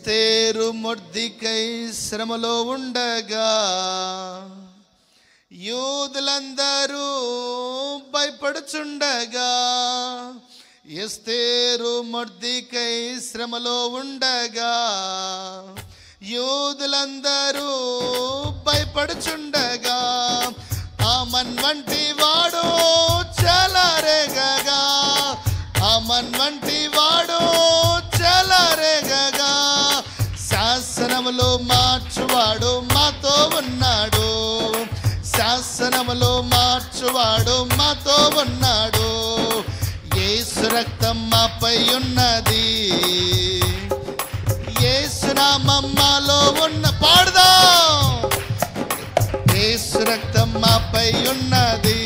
ఎస్తేరు Mordecai శ్రమలో ఉండగా యూదులందరూ భయపడుచుండగా, ఎస్తేరు Mordecai శ్రమలో ఉండగా యూదులందరూ భయపడుచుండగా, హామాను వంటి వాడు చెలరేగగా, హామాను వంటి వాడు చెలరేగగా, శాసనములో మార్చువాడు మాతో ఉన్నాడు, శాసనములో మార్చువాడు మాతో ఉన్నాడు, యేసు రక్తం మాపై ఉన్నది, యేసు నామం మాలో ఉన్న పాడుదాం, యేసు రక్తం మాపై ఉన్నది,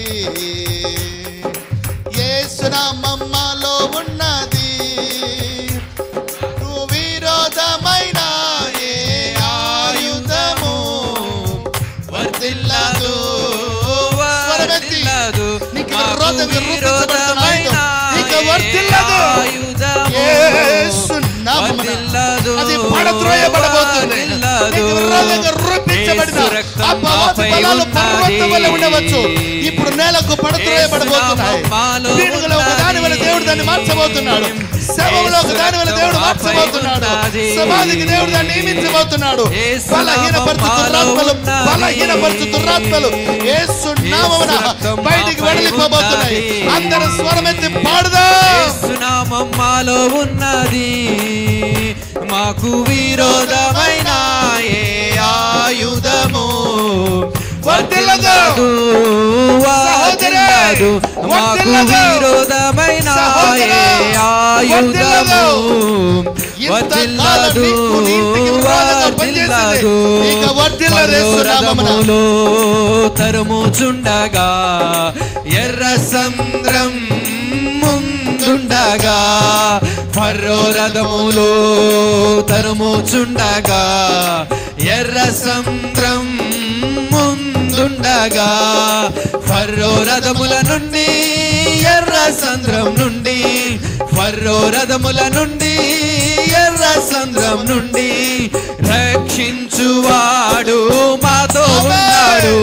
యేసు నామం మాలో ఉన్నది, విరోధమైన ఏ ఆయుధము వర్ధిల్లదు, వర్ధిల్లదు, నీకు విరోధమైన యేసు నామమున అది పడద్రోయబడబోతుంది, నీకు విరోధంగా రూపించబడిన అపవాది బలాలు పర్వతం వలె ఉండవచ్చు, ఇప్పుడు నేలకు పడద్రోయబడబోతున్నాయి, పీనుగలో ఒక దాని వల్ల దేవుడు దాన్ని మార్చబోతున్నాడు, శవంలో ఒక దాని వల్ల దేవుడు మార్చబోతున్నాడు, సమాధికి దేవుడు దాన్ని నియమించబోతున్నాడు, బలహీనపరచు దురాత్మలు యేసు నామమున బయటికి వెడలిపోబోతున్నాయి. అందరూ స్వరమెత్తి పాడుదాం. యేసు నామం మాలో ఉన్నది, మాకు విరోధమైన ఏ ఆయుధము వర్ధిల్లదు, వర్ధిల్లదు, మాకు విరోధమైన ఏ ఆయుధము వర్ధిల్లదు, వర్ధిల్లదు, తరుముచుండగా ఎర్ర సంద్రం ముందుండగా, ఫరో రథములో తరుముచుండగా ఎర్ర సంద్రం ముందుండగా, ఫరో రథముల నుండి ఎర్ర సంద్రం నుండి, ఫరో రథముల నుండి ఎర్ర సంద్రం నుండి రక్షించువాడు మాతో ఉన్నాడు,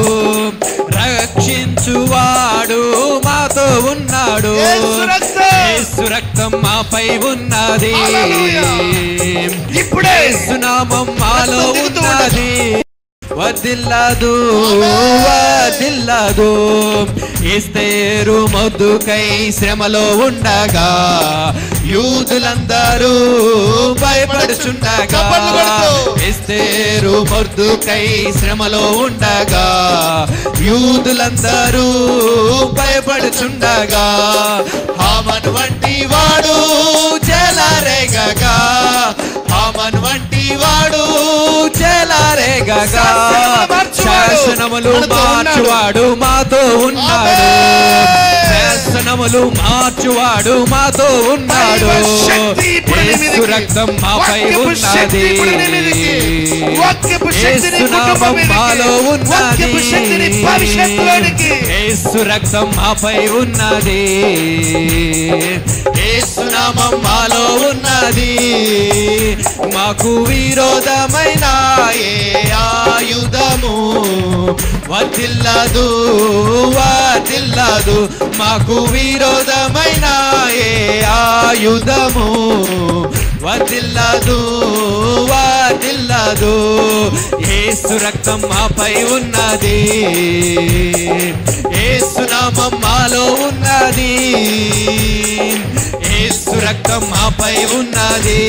రక్షించువాడు మాతో ఉన్నాడు, యేసు రక్తం మాపై ఉన్నది, ఇప్పుడే యేసు నామం మాలో ఉన్నది, వర్ధిల్లదు, వర్ధిల్లదు, ఎస్తేరు మొర్దెకై శ్రమలో ఉండగా యూదులందరూ భయపడుచుండగా, ఎస్తేరు మొర్దెకై శ్రమలో ఉండగా యూదులందరూ భయపడుచుండగా, హామాను వంటి వాడు చెలరేగగా, హామాను వంటి వాడు చెలరేగగా, శాసనములు మార్చువాడు మాతో ఉన్నాడు, శాసనములు మార్చువాడు మాతో ఉన్నాడు, యేసు రక్తం మాపై ఉన్నది, యేసు నామం మాలో ఉన్నది, యేసు రక్తం మాపై ఉన్నది, యేసు నామం మాలో ఉన్నది, మాకు విరోధమైన ఏ ఆయుధము వర్ధిల్లదు, వర్ధిల్లదు, మాకు విరోధమైన ఏ ఆయుధము వర్ధిల్లదు, వర్ధిల్లదు, యేసు రక్తం మాపై ఉన్నది, యేసు నామం మాలో ఉన్నది, యేసు రక్తం మాపై ఉన్నది,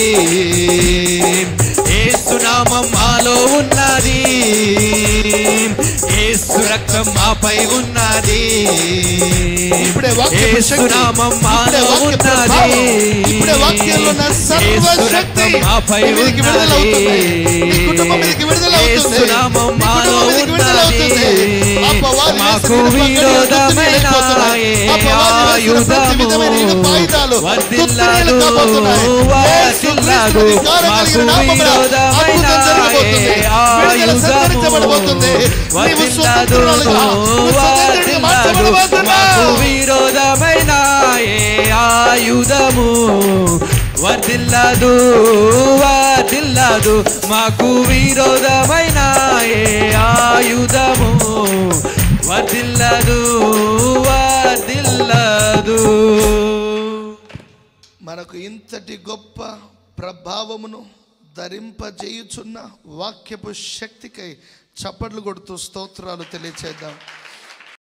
యేసు నామం మాలో ఉన్నది, యేసు రక్తం మాపై ఉన్నది, యేసు నామం మాలో ఉన్నది, యేసు రక్తం మాపై ఉన్నది, యేసు నామం మాలో ఉన్నది, మాకు విరోధమైన ఏ ఆయుధము వర్ధిల్లదు, వర్ధిల్లదు, మాకు విరోధమైన ఏ ఆయుధము వర్ధిల్లదు, వర్ధిల్లదు, మాకు విరోధమైన ఏ ఆయుధము వర్ధిల్లదు, వర్ధిల్లదు. వర్ధిల్లదు మాకు విరోధమైన ఏ ఆయుధము వర్ధిల్లదు వర్ధిల్లదు. మనకు ఇంతటి గొప్ప ప్రభావమును ధరింపజేయుచున్న వాక్యపు శక్తికై చప్పట్లు కొడుతూ స్తోత్రాలు తెలియచేద్దాం.